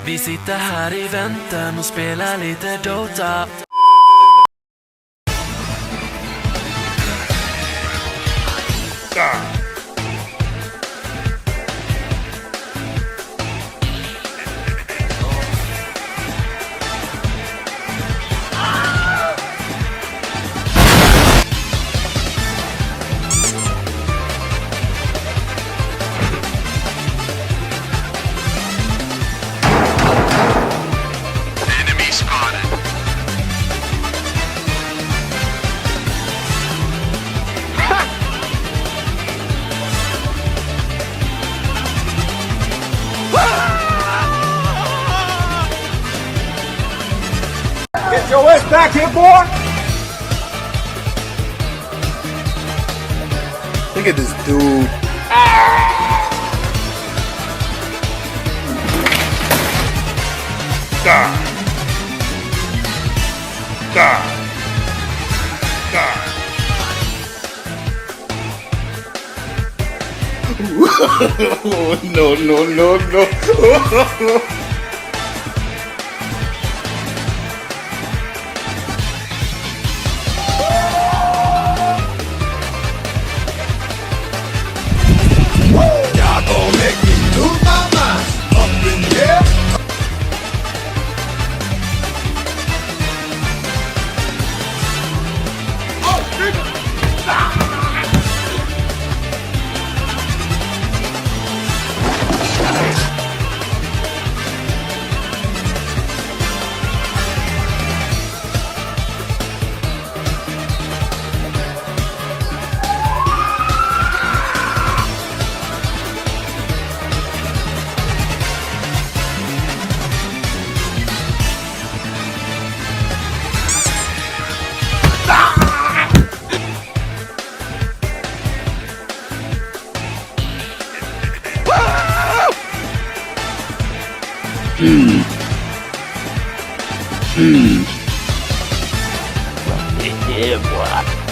Vi sitter här i väntan och spelar lite Dota. Get your ass back here, boy! Look at this dude. Die. Die. Die. No, no, no, no. Y'all gon' make me lose my mind up in here. Oh, nigga! Yeah, boy.